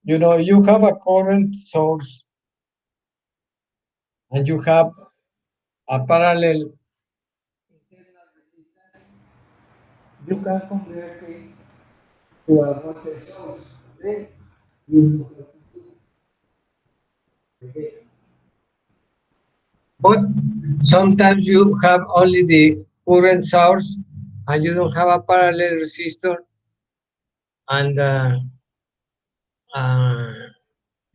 You have a current source and you have a parallel internal resistance. You can convert it to a voltage source. Then you know how to do it. But sometimes you have only the current source and you don't have a parallel resistor, and uh,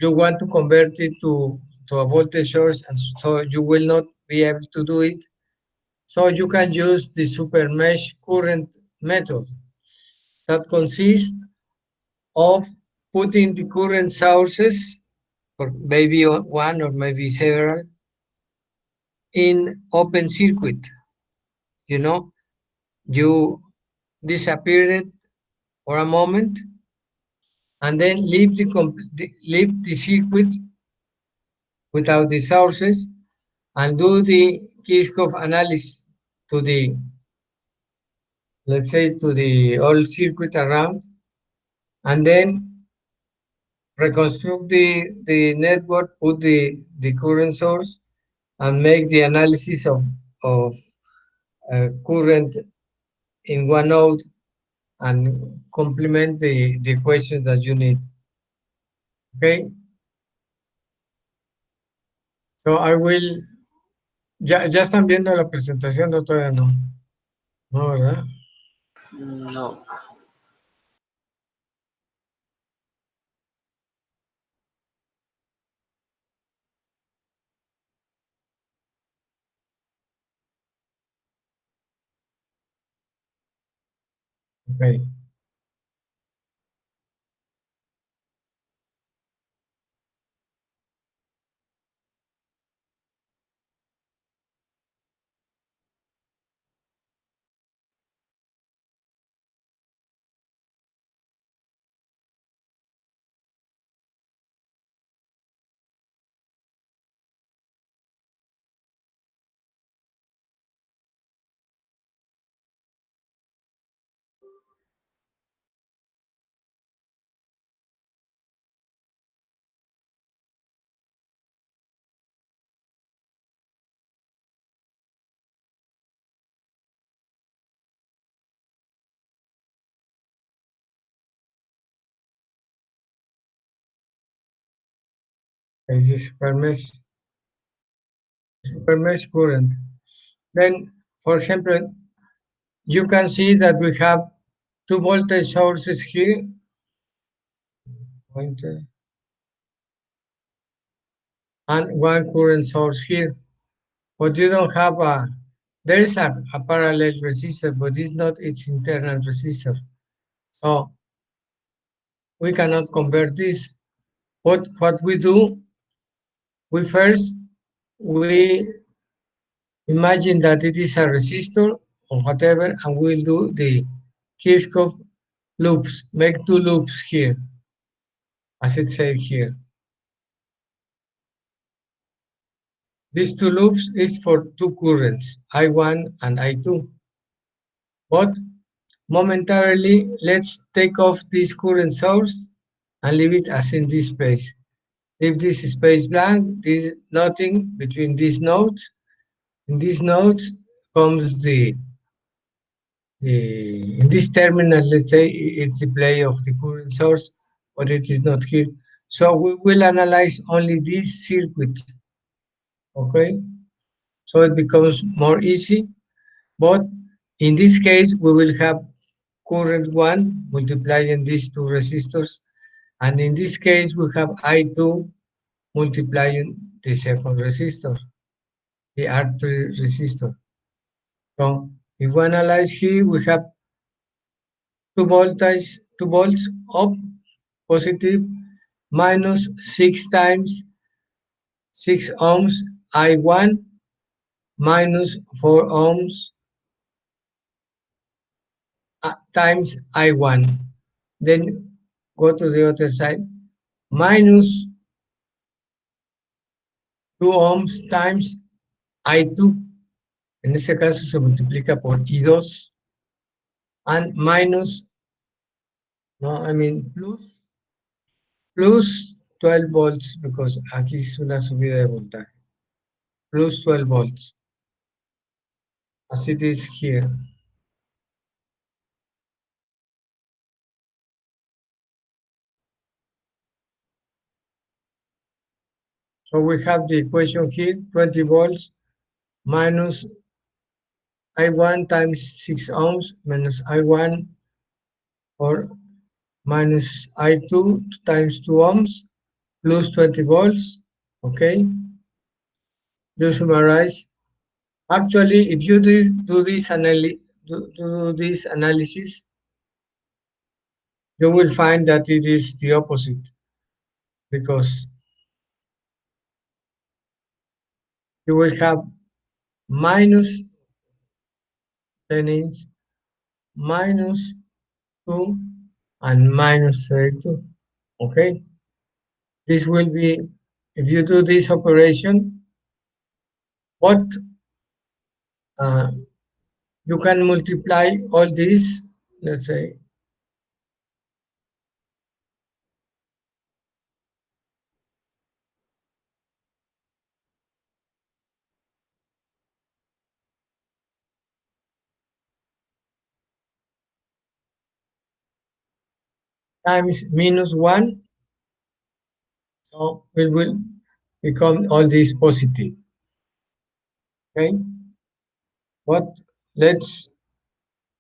you want to convert it to a voltage source, and so you will not be able to do it. So you can use the super mesh current method that consists of putting the current sources, or maybe one or maybe several, in open circuit. You know, you disappear it for a moment and then leave the circuit without the sources and do the Kirchhoff analysis to the, let's say, to the old circuit around, and then reconstruct the network, put the current source, and make the analysis of current in one node and complement the questions that you need. Okay, so I will, ya están viendo la presentación, no, todavía no, no, ¿verdad? No. Okay. Is the super mesh current. Then, for example, you can see that we have two voltage sources here, pointer, and one current source here. But you don't have there is a parallel resistor, but it's not its internal resistor. So we cannot convert this. What we do, we first, we imagine that it is a resistor or whatever, and we'll do the Kirchhoff loops, make two loops here, as it said here. These two loops is for two currents, I1 and I2. But momentarily, let's take off this current source and leave it as in this space. Leave this space blank, this nothing between these nodes. In these nodes comes in this terminal, let's say it's the play of the current source, but it is not here. So we will analyze only this circuit, okay? So it becomes more easy, but in this case, we will have current 1 multiplying these two resistors, and in this case, we have I2 multiplying the second resistor, the R3 resistor. So if we analyze here, we have 2 volts up positive minus 6 times 6 ohms I1 minus 4 ohms times I1. Then go to the other side, minus 2 ohms times I2. En este caso se multiplica por I2 and minus, no, I mean plus plus 12 volts, because aquí es una subida de voltaje, plus 12 volts, as it is here. So we have the equation here, 20 volts minus I1 times 6 ohms minus I1, or minus I2 times 2 ohms plus 20 volts. Okay, you summarize. Actually, if you do this analysis, you will find that it is the opposite, because you will have minus 10 inch, minus 2, and minus 32. Okay, this will be, if you do this operation, what you can multiply all this, let's say, times minus 1, so it will become all this positive. Okay, but let's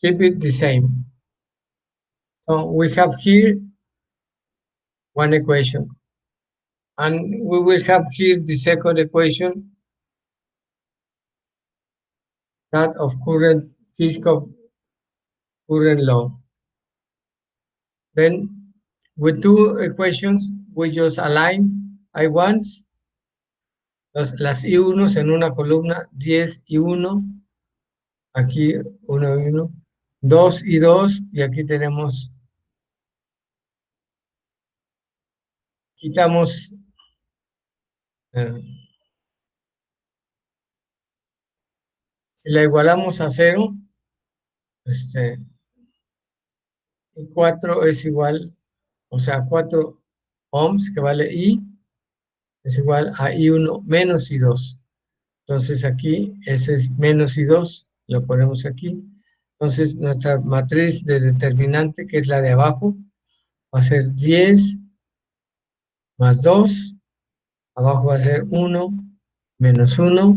keep it the same. So we have here one equation, and we will have here the second equation, that of current, Kirchhoff current law. Then with two equations we just aligned I1s, las I1s en una columna, 10 y 1, aquí 1 y 1, 2 y 2, y aquí tenemos, quitamos si la igualamos a 0, y 4 es igual, o sea, 4 ohms, que vale I, es igual a I1 menos I2. Entonces aquí ese es menos I2, lo ponemos aquí. Entonces nuestra matriz de determinante, que es la de abajo, va a ser 10 más 2, abajo va a ser 1 menos 1,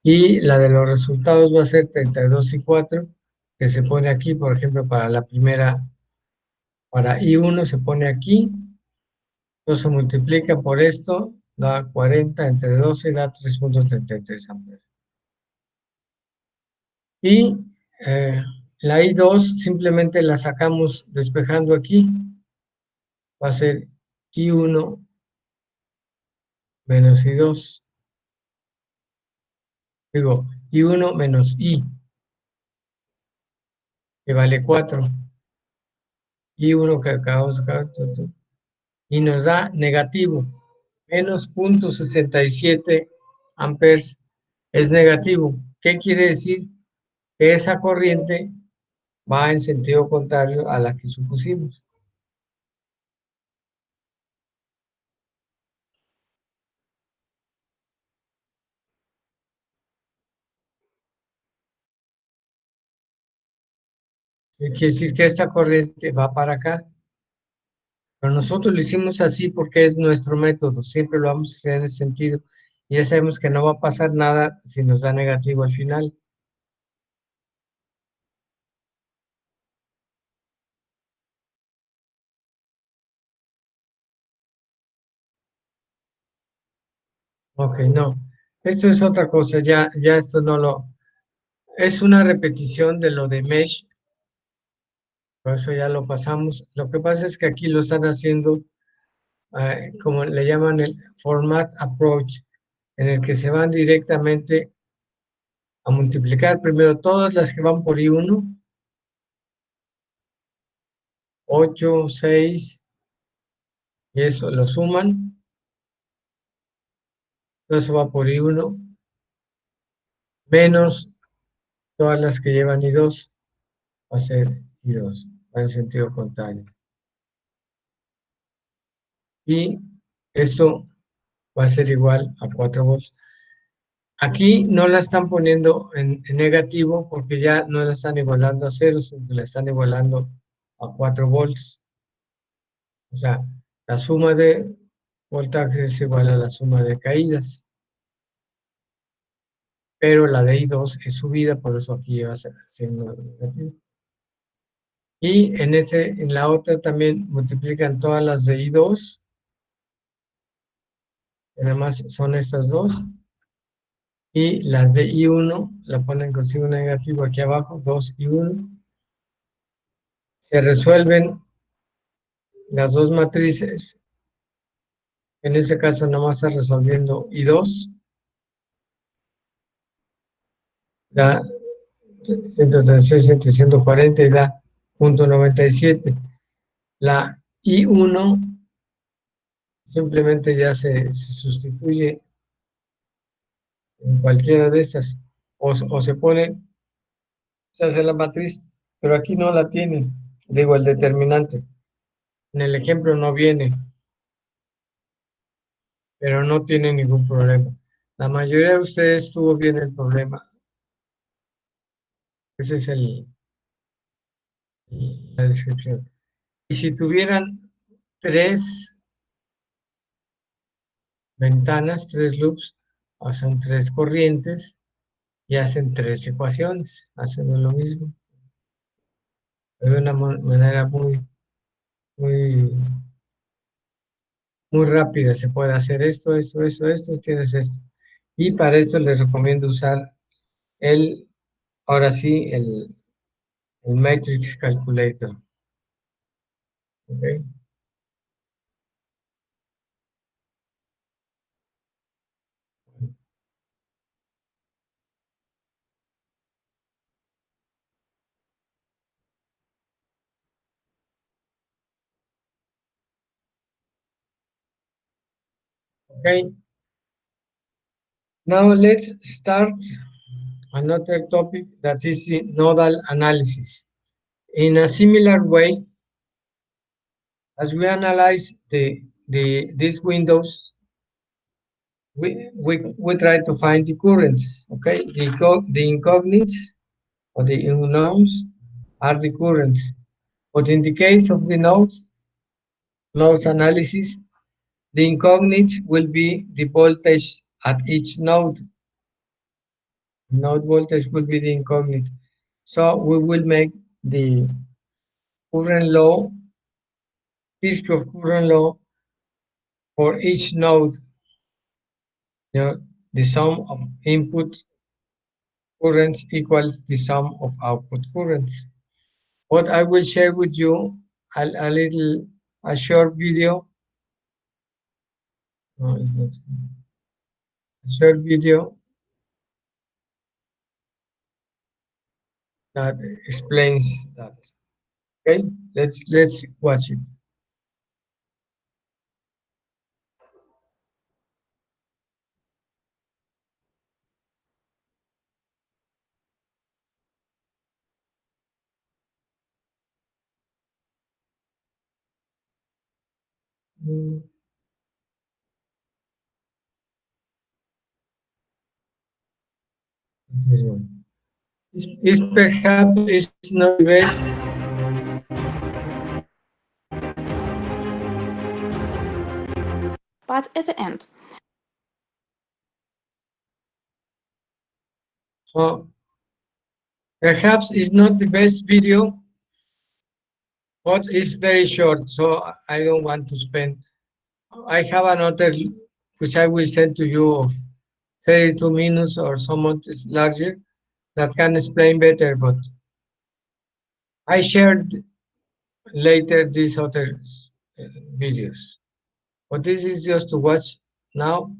y la de los resultados va a ser 32 y 4, que se pone aquí, por ejemplo, para la primera, para I1 se pone aquí, entonces se multiplica por esto, da 40 entre 12, da 3.33 amperes. Y la I2 simplemente la sacamos despejando aquí, va a ser I1 menos I2, digo, I1 menos I, que vale 4, I1 que acabamos de sacar, y nos da negativo, menos 0.67 amperes es negativo. ¿Qué quiere decir? Que esa corriente va en sentido contrario a la que supusimos. Quiere decir que esta corriente va para acá, pero nosotros lo hicimos así porque es nuestro método, siempre lo vamos a hacer en ese sentido. Y ya sabemos que no va a pasar nada si nos da negativo al final. Ok, no. Esto es otra cosa, ya esto no lo... Es una repetición de lo de Mesh, por eso ya lo pasamos. Lo que pasa es que aquí lo están haciendo, como le llaman, el format approach, en el que se van directamente a multiplicar primero todas las que van por I1, 8, 6, y eso lo suman, entonces va por I1, menos todas las que llevan I2, va a ser I2, va en sentido contrario. y esto va a ser igual a 4 volts. Aquí no la están poniendo en negativo porque ya no la están igualando a cero, sino que la están igualando a 4 volts. O sea, la suma de voltajes es igual a la suma de caídas, pero la de I2 es subida, por eso aquí va a ser signo negativo. Y en la otra también multiplican todas las de I2, que nada más son estas dos, y las de I1 la ponen con signo negativo aquí abajo, 2 y 1. Se resuelven las dos matrices. En este caso nomás está resolviendo I2, da 136 entre 140 y da 0.97. La I1 simplemente ya se sustituye en cualquiera de estas. O se pone, se hace la matriz, pero aquí no la tiene. Digo, el determinante. En el ejemplo no viene, pero no tiene ningún problema. La mayoría de ustedes tuvo bien el problema. Ese es la descripción. Y si tuvieran tres ventanas, tres loops, hacen tres corrientes y hacen tres ecuaciones, hacen lo mismo. De una manera muy, muy rápida se puede hacer esto, tienes esto. Y para esto les recomiendo usar ahora sí, el Matrix Calculator. ¿Ok? Okay. Now let's start another topic that is the nodal analysis. In a similar way, as we analyze these windows, we try to find the currents, okay? The incognites or the unknowns are the currents. But in the case of the node analysis, the incognites will be the voltage at each node. Node voltage will be the incognite. So we will make the current law, Kirchhoff current law for each node. You know, the sum of input currents equals the sum of output currents. What I will share with you a short video, no, it's not, a short video that explains that. Okay, let's watch it. Mm, this is one. Is perhaps is not the best. But at the end, So perhaps it's not the best video, but it's very short, so I don't want to spend. I have another which I will send to you of 32 minutes or somewhat larger that can explain better, but I shared later these other uh, videos. But this is just to watch now.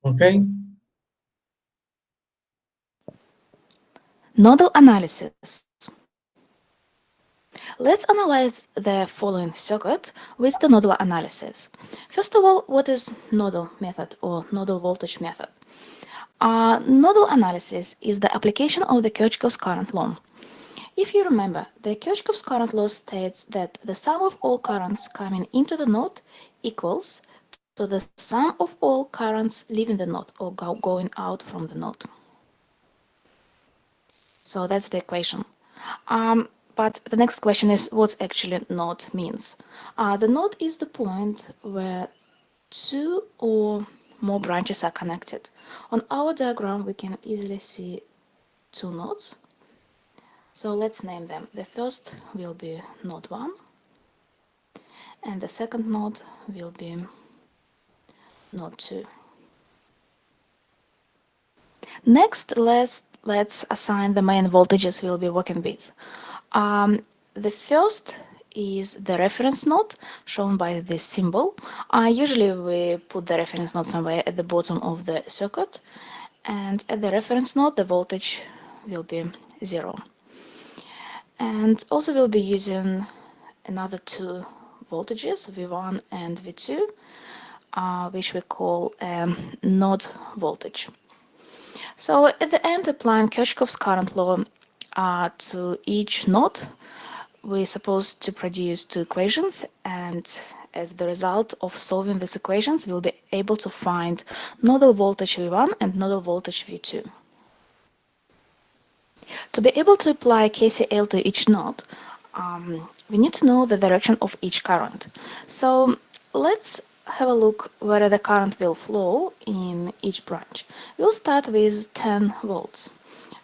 Okay? Nodal analysis. Let's analyze the following circuit with the nodal analysis. First of all, what is nodal method or nodal voltage method? Nodal analysis is the application of the Kirchhoff's current law. If you remember, the Kirchhoff's current law states that the sum of all currents coming into the node equals to the sum of all currents leaving the node or going out from the node. So that's the equation. But the next question is what actually node means. The node is the point where two or more branches are connected. On our diagram, we can easily see two nodes. So let's name them. The first will be node 1, and the second node will be node 2. Next, let's assign the main voltages we'll be working with. The first is the reference node shown by this symbol. Usually we put the reference node somewhere at the bottom of the circuit, and at the reference node the voltage will be 0. And also we'll be using another two voltages, V1 and V2, which we call node voltage. So at the end, applying Kirchhoff's current law to each node, we're supposed to produce two equations, and as the result of solving these equations, we'll be able to find nodal voltage V1 and nodal voltage V2. To be able to apply KCL to each node, we need to know the direction of each current. So let's have a look where the current will flow in each branch. We'll start with 10 volts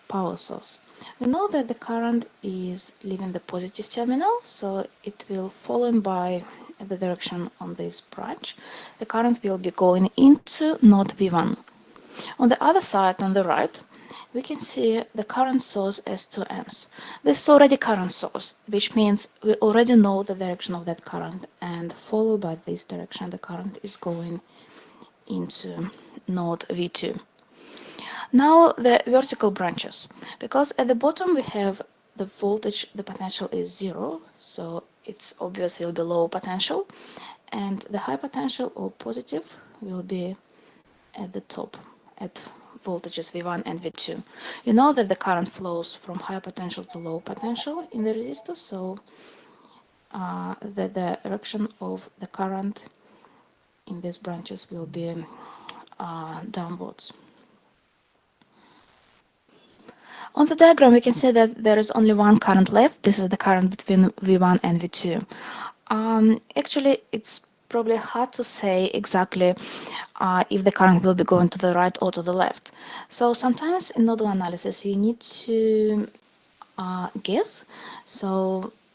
power source. We know that the current is leaving the positive terminal, so it will follow by the direction on this branch. The current will be going into node V1. On the other side, on the right, we can see the current source as 2 amps. This is already current source, which means we already know the direction of that current, and followed by this direction, the current is going into node V2. Now the vertical branches, because at the bottom we have the voltage, the potential is 0, so it's obviously low potential, and the high potential or positive will be at the top at voltages V1 and V2. You know that the current flows from high potential to low potential in the resistor, so the direction of the current in these branches will be downwards. On the diagram, we can see that there is only one current left. This is the current between V1 and V2. Actually, it's probably hard to say exactly if the current will be going to the right or to the left. So sometimes in nodal analysis, you need to guess.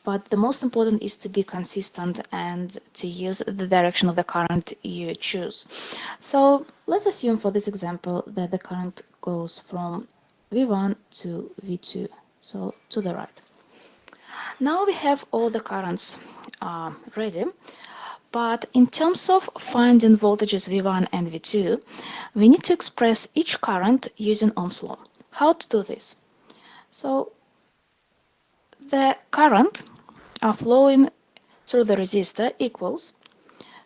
But the most important is to be consistent and to use the direction of the current you choose. So let's assume for this example that the current goes from V1 to V2, so to the right. Now we have all the currents ready, but in terms of finding voltages V1 and V2, we need to express each current using Ohm's law. How to do this? So the current flowing through the resistor equals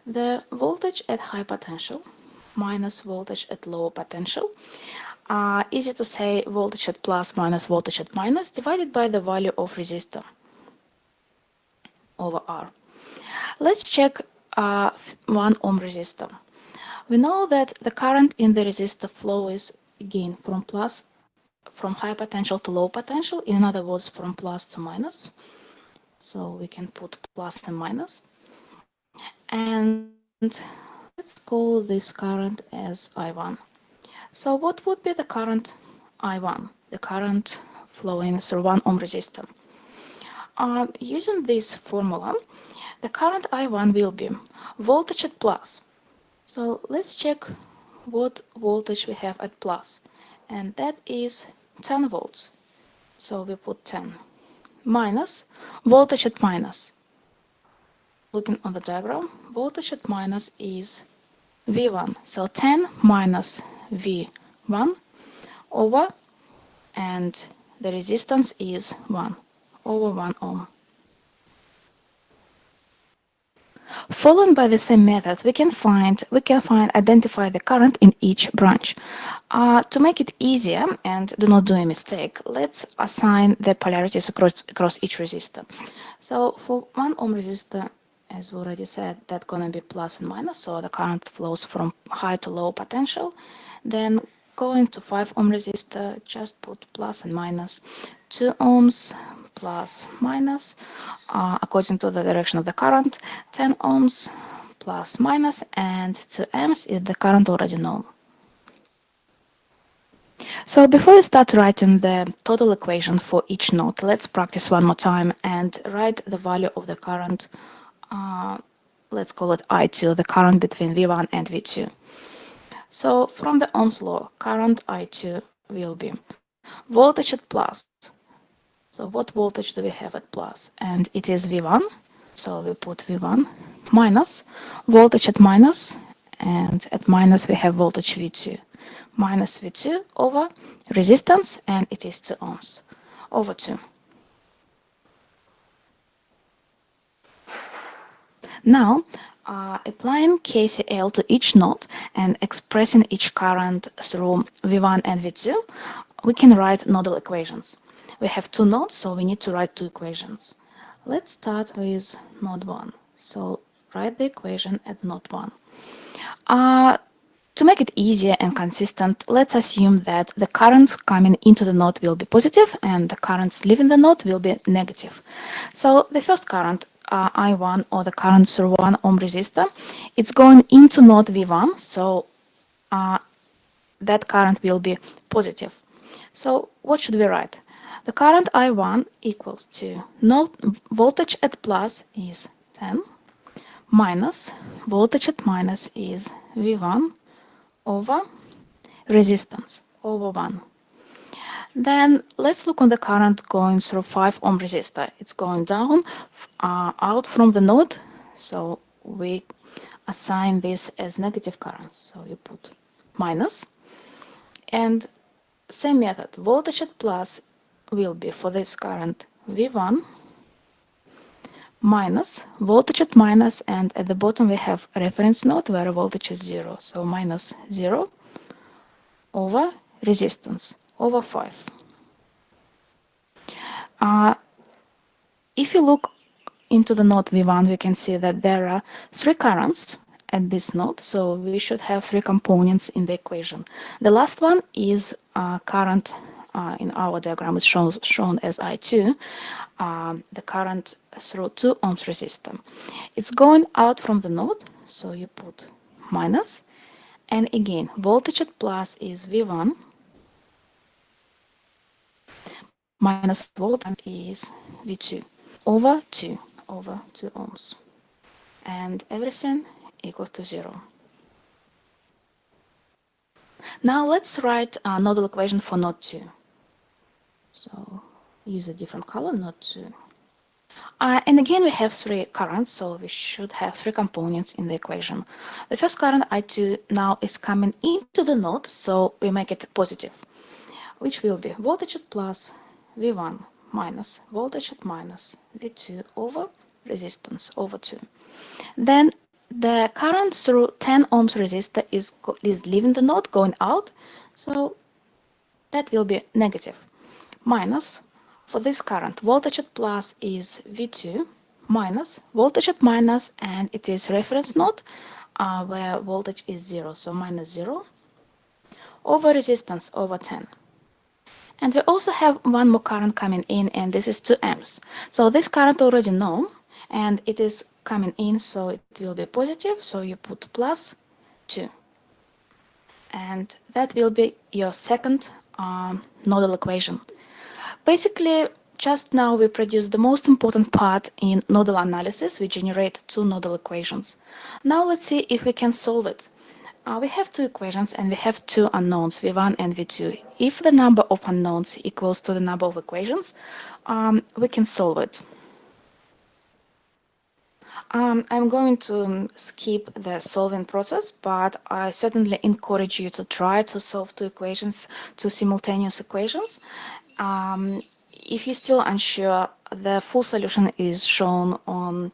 the voltage at high potential minus voltage at low potential. Easy to say voltage at plus minus voltage at minus divided by the value of resistor over R. Let's check 1 ohm resistor. We know that the current in the resistor flows again from high potential to low potential, in other words from plus to minus. So we can put plus and minus. And let's call this current as I1. So what would be the current I1, the current flowing through 1 ohm resistor? Using this formula, the current I1 will be voltage at plus. So let's check what voltage we have at plus, and that is 10 volts. So we put 10 minus voltage at minus. Looking on the diagram, voltage at minus is V1. So 10 minus V1 over, and the resistance is 1 over 1 ohm. Following by the same method, we can identify the current in each branch. To make it easier and do not do a mistake, let's assign the polarities across each resistor. So for 1 ohm resistor, as we already said, that's gonna be plus and minus, so the current flows from high to low potential. Then going to 5 ohm resistor, just put plus and minus. 2 ohms, plus minus, according to the direction of the current. 10 ohms, plus minus, and 2 amps is the current already known. So before we start writing the total equation for each node, let's practice one more time and write the value of the current. Let's call it I2, the current between V1 and V2. So from the Ohm's law, current I2 will be voltage at plus. So what voltage do we have at plus? And it is V1, so we put V1 minus voltage at minus, and at minus we have voltage V2. Minus V2 over resistance, and it is 2 ohms, over 2. Now, applying KCL to each node and expressing each current through V1 and V2, we can write nodal equations. We have 2 nodes, so we need to write 2 equations. Let's start with node 1. So write the equation at node 1. To make it easier and consistent, let's assume that the currents coming into the node will be positive and the currents leaving the node will be negative. So the first current, I1, or the current through 1 ohm resistor, it's going into node V1, so that current will be positive. So what should we write? The current I1 equals to voltage at plus is 10 minus voltage at minus is V1 over resistance over 1. Then let's look on the current going through 5 ohm resistor. It's going down out from the node, so we assign this as negative current. So you put minus, and same method, voltage at plus will be for this current V1 minus voltage at minus, and at the bottom we have a reference node where voltage is 0, so minus 0 over resistance over 5. If you look into the node V1, we can see that there are 3 currents at this node, so we should have 3 components in the equation. The last one is current. In our diagram is shown as I2, the current through 2 ohms resistor. It's going out from the node, so you put minus, and again voltage at plus is V1 minus voltage is V2 over 2 ohms, and everything equals to 0. Now let's write a nodal equation for node 2. So use a different color, node 2. And again, we have 3 currents, so we should have 3 components in the equation. The first current, I2, now is coming into the node, so we make it positive, which will be voltage at plus V1 minus voltage at minus V2 over resistance over 2. Then the current through 10 ohms resistor is leaving the node, going out, so that will be negative. Minus, for this current, voltage at plus is V2 minus voltage at minus, and it is reference node where voltage is 0, so minus 0 over resistance over 10. And we also have one more current coming in, and this is 2 amps. So this current already known, and it is coming in, so it will be positive, so you put plus 2. And that will be your second nodal equation. Basically, just now we produced the most important part in nodal analysis. We generate 2 nodal equations. Now let's see if we can solve it. We have 2 equations and we have 2 unknowns, V1 and V2. If the number of unknowns equals to the number of equations, we can solve it. I'm going to skip the solving process, but I certainly encourage you to try to solve two equations, two simultaneous equations. If you're still unsure, the full solution is shown on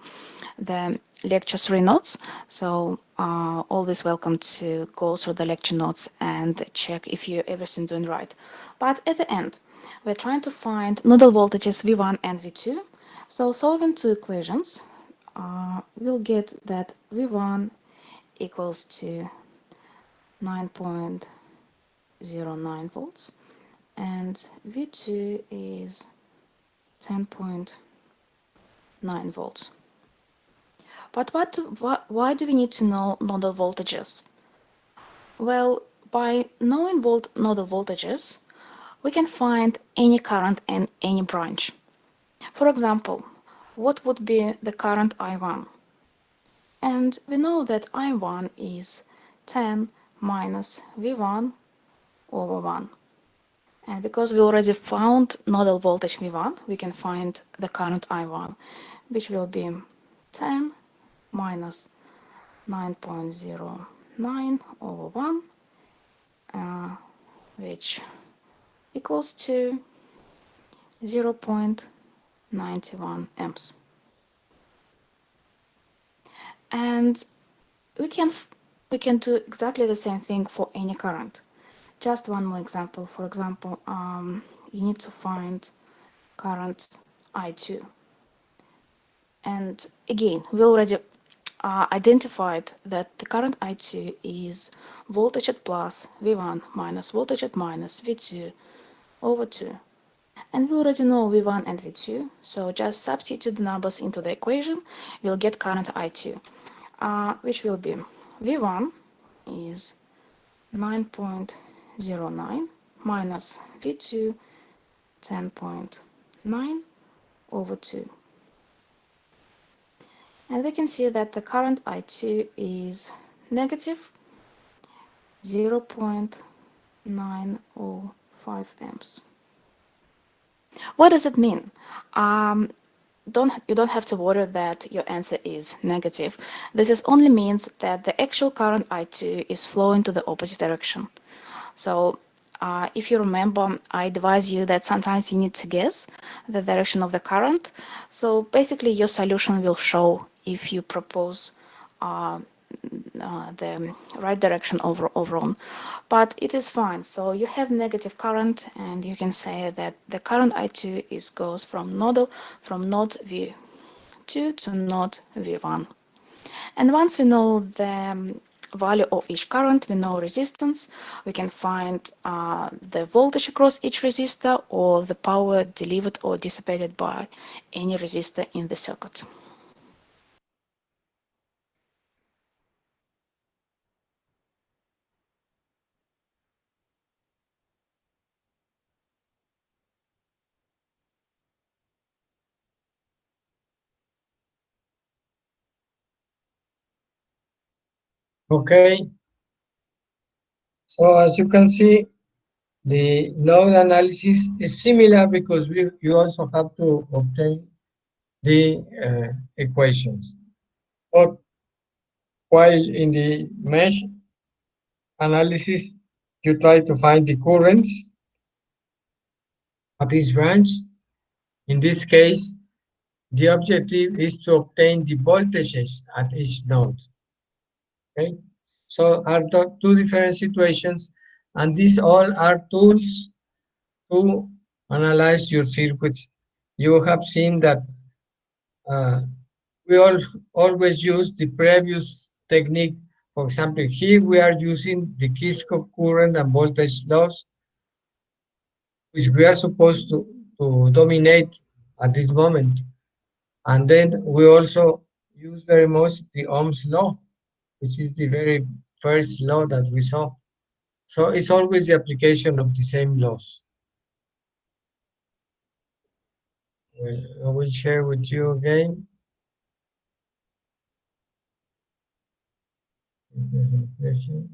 the lecture 3 notes. So always welcome to go through the lecture notes and check if you everything doing right. But at the end, we're trying to find nodal voltages V1 and V2. So solving two equations, we'll get that V1 equals to 9.09 volts and V2 is 10.9 volts. But why do we need to know nodal voltages? Well, by knowing nodal voltages, we can find any current in any branch. For example, what would be the current I1? And we know that I1 is 10 minus V1 over 1. And because we already found nodal voltage V1, we can find the current I1, which will be 10 minus 9.09 over 1, which equals to 0.91 amps. And we can do exactly the same thing for any current. Just one more example. For example, you need to find current I2. And again, we already identified that the current I2 is voltage at plus V1 minus voltage at minus V2 over 2. And we already know V1 and V2, so just substitute the numbers into the equation, we'll get current I2, which will be V1 is 9.09 minus V2 10.9 over 2. And we can see that the current I2 is negative 0.905 amps. What does it mean? You don't have to worry that your answer is negative. This only means that the actual current I2 is flowing to the opposite direction. So if you remember, I advise you that sometimes you need to guess the direction of the current. So basically your solution will show if you propose the right direction overall, but it is fine. So you have negative current, and you can say that the current I2 goes from node V2 to node V1. And once we know the value of each current, we know resistance, we can find the voltage across each resistor or the power delivered or dissipated by any resistor in the circuit. Okay, so as you can see, the node analysis is similar because you also have to obtain the equations. But while in the mesh analysis, you try to find the currents at each branch. In this case, the objective is to obtain the voltages at each node. Okay, so are two different situations, and these all are tools to analyze your circuits. You have seen that uh, we always use the previous technique. For example, here we are using the Kirchhoff current and voltage laws, which we are supposed to dominate at this moment. And then we also use very much the Ohm's law, which is the very first law that we saw. So it's always the application of the same laws. I will share with you again. Presentation.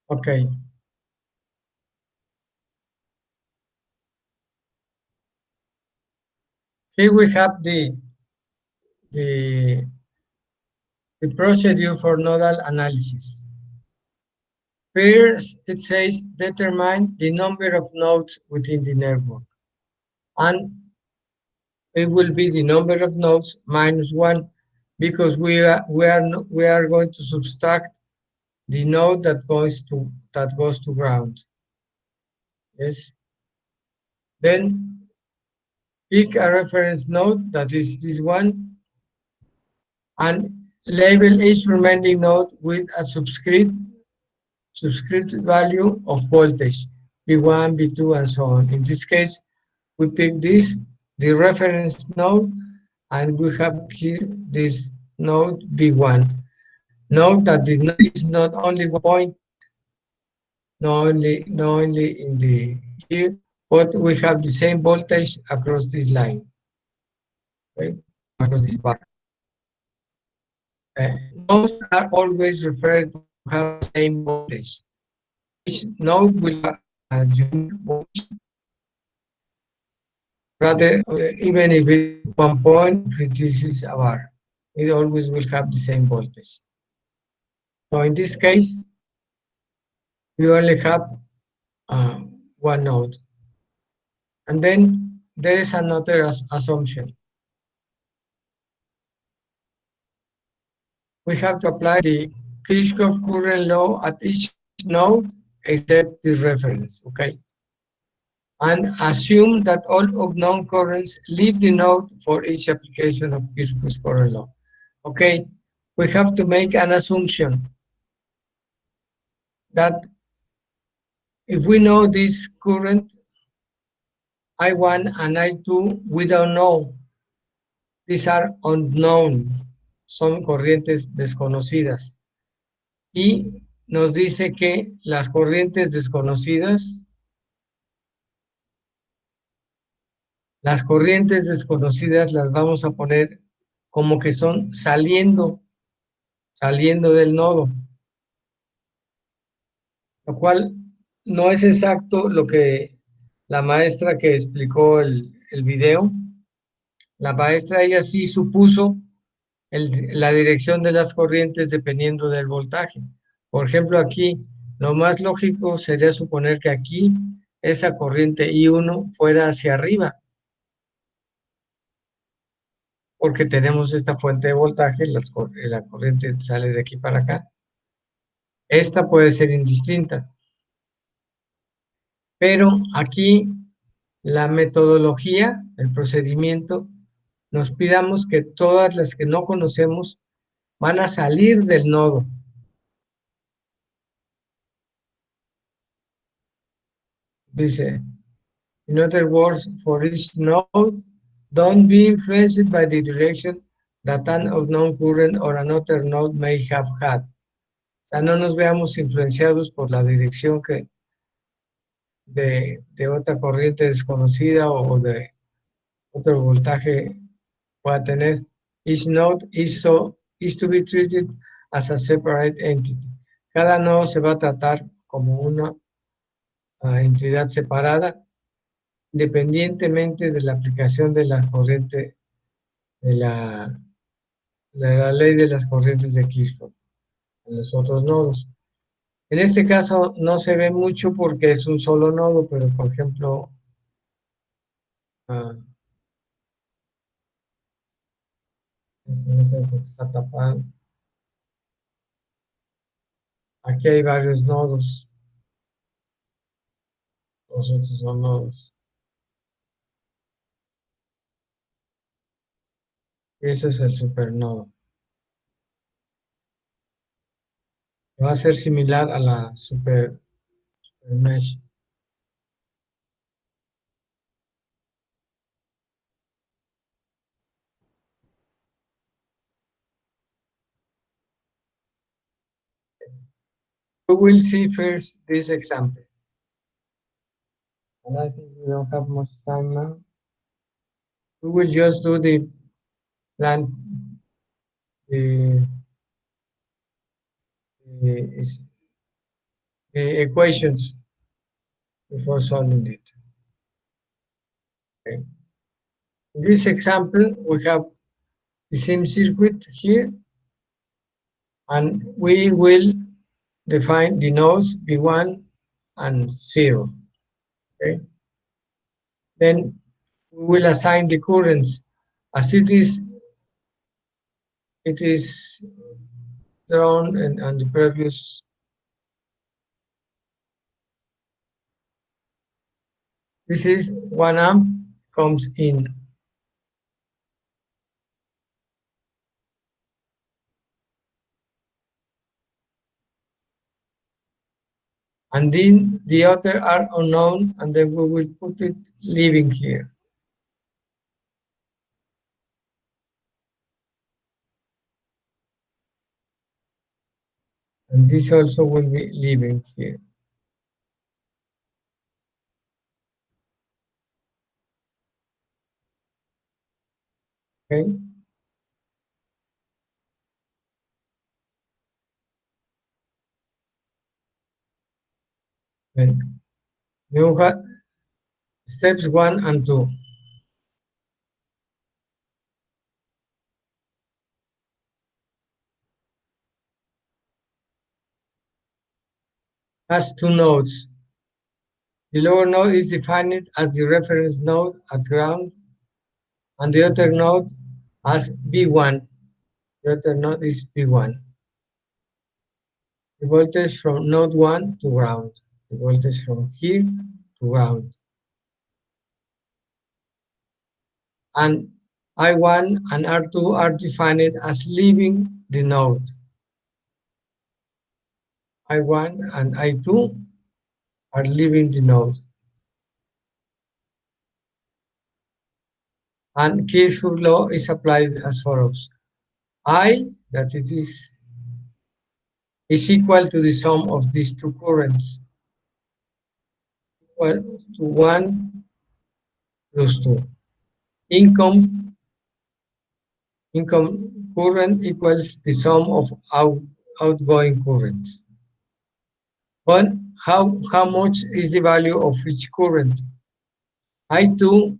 Okay. Here we have the, the procedure for nodal analysis. First, it says determine the number of nodes within the network. And it will be the number of nodes minus 1 because we are going to subtract the node that goes to ground. Yes. Then pick a reference node, that is this one, and label each remaining node with a subscript value of voltage, V1, V2, and so on. In this case, we pick this, the reference node, and we have here this node V1. Note that this node is not only one point, not only in the here, but we have the same voltage across this line, okay, across this bar. Nodes are always referred to have the same voltage. Each node will have a unique voltage, rather, even if it's 1 point, if this is a bar, it always will have the same voltage. So in this case, we only have uh, one node. And then there is another assumption. We have to apply the Kirchhoff current law at each node except the reference, okay? And assume that all of known currents leave the node for each application of Kirchhoff's current law. Okay, we have to make an assumption that if we know this current I1 and I2, we don't know. These are unknown, son corrientes desconocidas. Y nos dice que las corrientes desconocidas las vamos a poner como que son saliendo del nodo, lo cual no es exacto lo que la maestra que explicó el video. La maestra, ella sí supuso la dirección de las corrientes dependiendo del voltaje. Por ejemplo, aquí lo más lógico sería suponer que aquí esa corriente I1 fuera hacia arriba, porque tenemos esta fuente de voltaje, la corriente sale de aquí para acá. Esta puede ser indistinta. Pero aquí la metodología, el procedimiento, nos pidamos que todas las que no conocemos van a salir del nodo. Dice, in other words, for each node, don't be influenced by the direction that an unknown current or another node may have had. O sea, no nos veamos influenciados por la dirección que de otra corriente desconocida o de otro voltaje pueda tener. Each node is to be treated as a separate entity. Cada nodo se va a tratar como una entidad separada, independientemente de la aplicación de la corriente de la ley de las corrientes de Kirchhoff en los otros nodos. En este caso no se ve mucho porque es un solo nodo, pero por ejemplo, no sé por qué está tapado. Aquí hay varios nodos. Los otros son nodos. Ese es el supernodo. Va a ser similar a la super mesh. We will see first this example. And I think we don't have much time now. We will just do the equations before solving it. Okay. In this example, we have the same circuit here, and we will define the nodes V1 and 0. Okay. Then we will assign the currents as it is drawn on the previous. This is 1 amp comes in. And then the other are unknown, and then we will put it living here. And this also will be living here. Okay. And you got steps 1 and 2. Has 2 nodes. The lower node is defined as the reference node at ground, and the other node as B1. The other node is B1. The voltage from node 1 to ground. The voltage from here to ground. And I1 and R2 are defined as leaving the node. I1 and I2 are leaving the node. And Kirchhoff's law is applied as follows. I, that it is equal to the sum of these two currents, equal to 1 plus 2. Income current equals the sum of outgoing currents. But how much is the value of each current? I2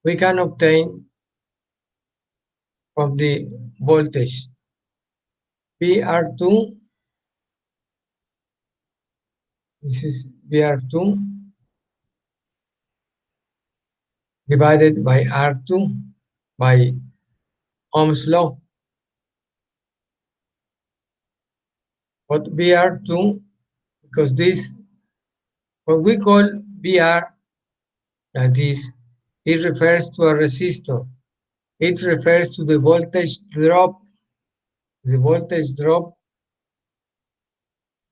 we can obtain from the voltage. VR2, this is VR2 divided by R2 by Ohm's law. But VR2, because this, what we call VR, as this, it refers to a resistor. It refers to the voltage drop. The voltage drop.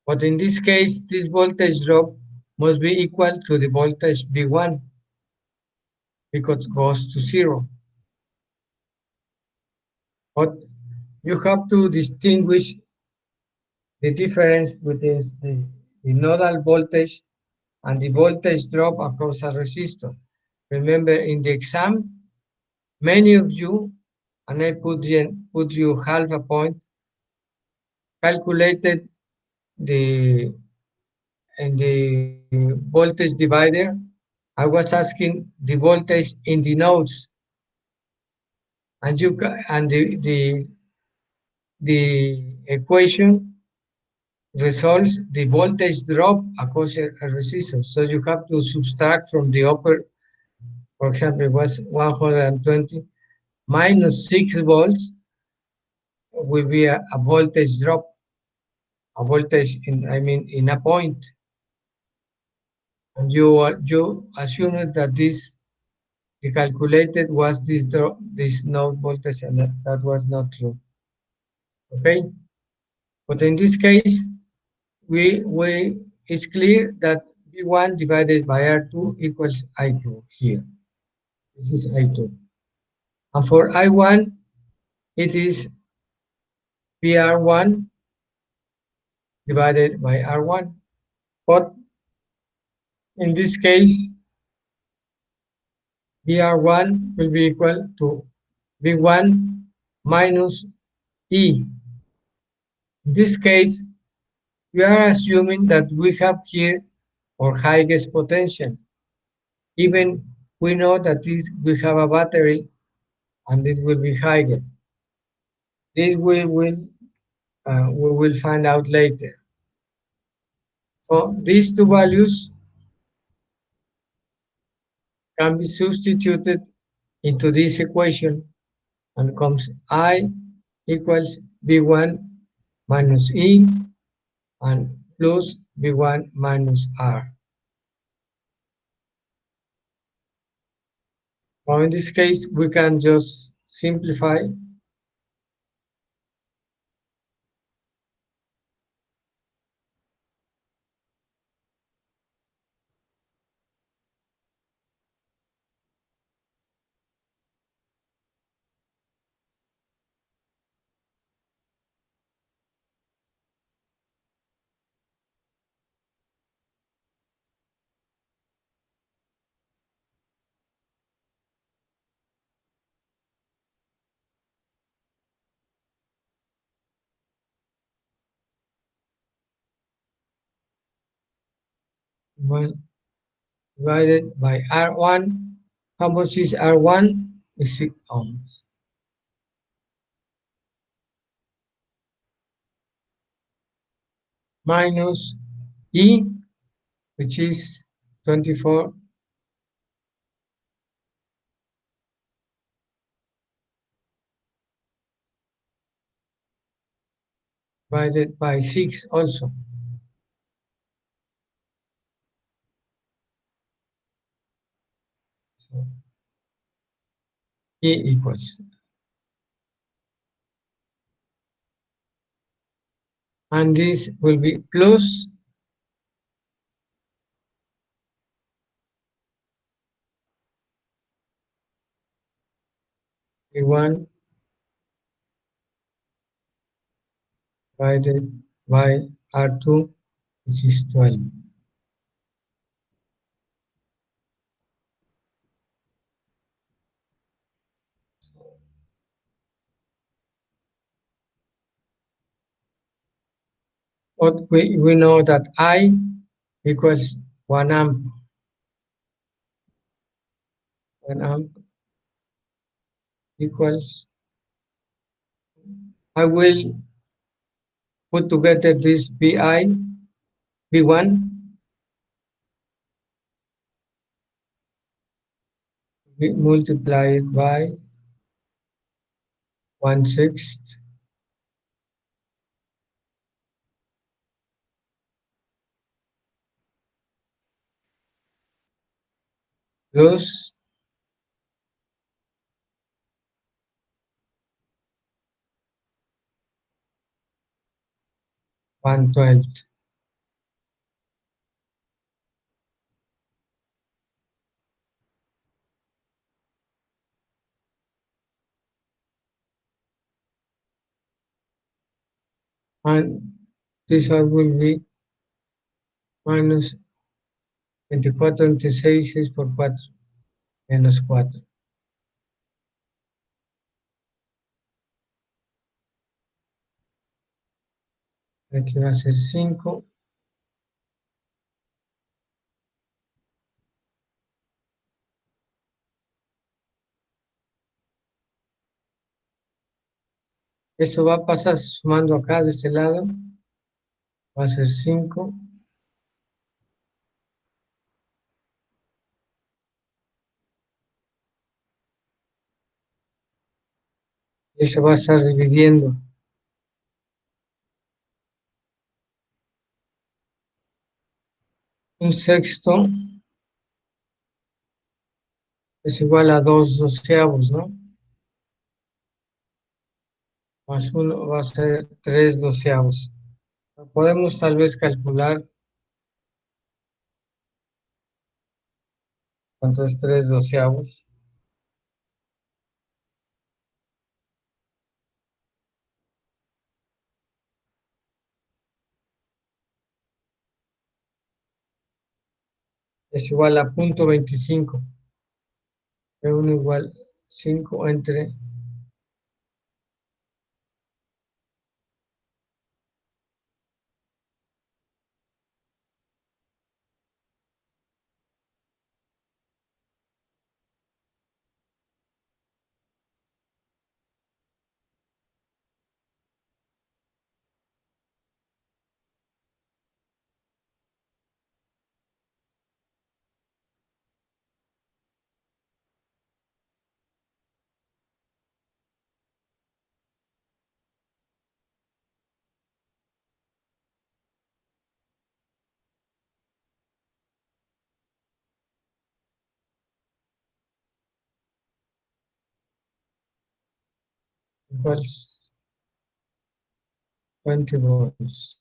But in this case, this voltage drop must be equal to the voltage V1 because it goes to 0. But you have to distinguish the difference between the nodal voltage and the voltage drop across a resistor. Remember, in the exam, many of you, and I put you half a point, calculated the voltage divider. I was asking the voltage in the nodes, and the equation resolves the voltage drop across a resistor. So you have to subtract from the upper, for example, it was 120 minus 6 volts will be a voltage drop, a voltage in a point. And you assumed that the calculated was this node voltage, and that was not true. Okay, but in this case, it's clear that V1 divided by R2 equals I2 here. This is I2. And for I1, it is VR1 divided by R1. But in this case, VR1 will be equal to V1 minus E. In this case, we are assuming that we have here our highest potential. Even we know that we have a battery and it will be higher. This we will find out later. So these two values can be substituted into this equation and comes I equals V1 minus E and plus V1 minus R. Now in this case, we can just simplify. Well, divided by R1. How much is R1? Is 6 ohms. Minus E, which is 24 divided by 6 also. So E equals. And this will be plus V1 divided by R2, which is 12. But we know that I equals 1 amp. 1 amp equals, I will put together this VI, V1, multiplied by 1/6 plus 1/12. And this one will be minus 24 entre 6 es por 4, menos 4. Aquí va a ser 5. Eso va a pasar sumando acá de este lado. Va a ser 5. Y eso va a estar dividiendo. Un sexto es igual a 2 doceavos, ¿no? Más 1 va a ser 3 doceavos. Podemos tal vez calcular cuánto es 3 doceavos. Es igual a 0.25. E1 igual 5 entre equals 20 volts.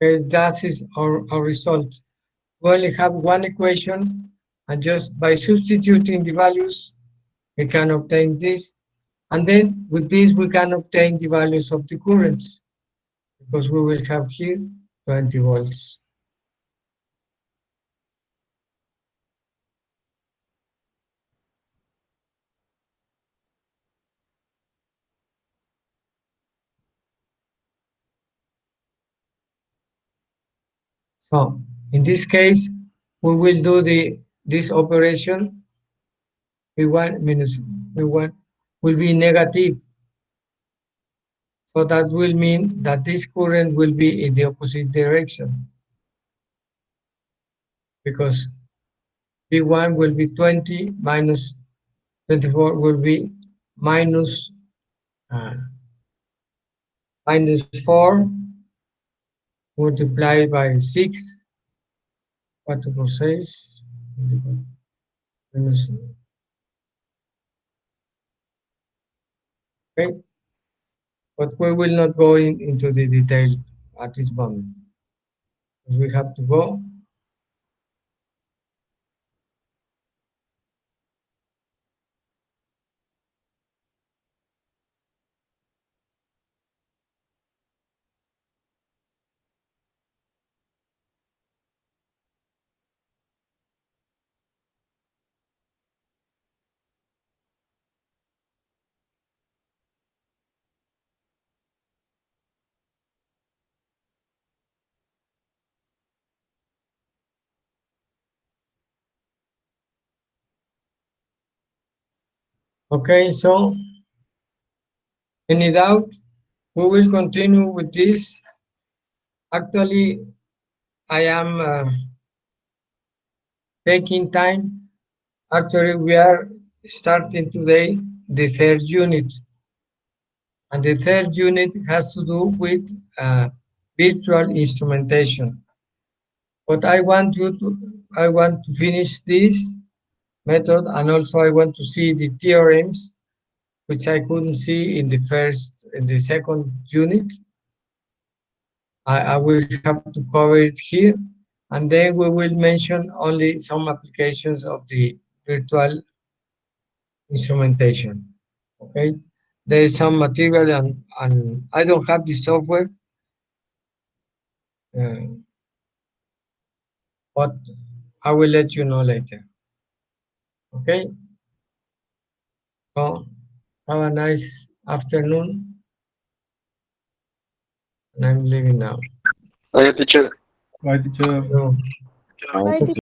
Okay, that is our result. We only have one equation, and just by substituting the values, we can obtain this. And then with this, we can obtain the values of the currents, because we will have here 20 volts. So in this case, we will do this operation. V1 minus V1 will be negative. So that will mean that this current will be in the opposite direction, because V1 will be 20 minus 24 will be minus, minus 4 multiplied by 6, 4 por 6, minus, okay, but we will not go into the detail at this moment. We have to go. Okay, so any doubt? We will continue with this. Actually, I am taking time. Actually, we are starting today the third unit, and the third unit has to do with virtual instrumentation. But I want to finish this method, and also I want to see the theorems, which I couldn't see in the second unit. I will have to cover it here, and then we will mention only some applications of the virtual instrumentation. Okay, there is some material, and I don't have the software, uh, but I will let you know later. Okay, so have a nice afternoon, and I'm leaving now. Teacher. Bye, teacher. So, Bye,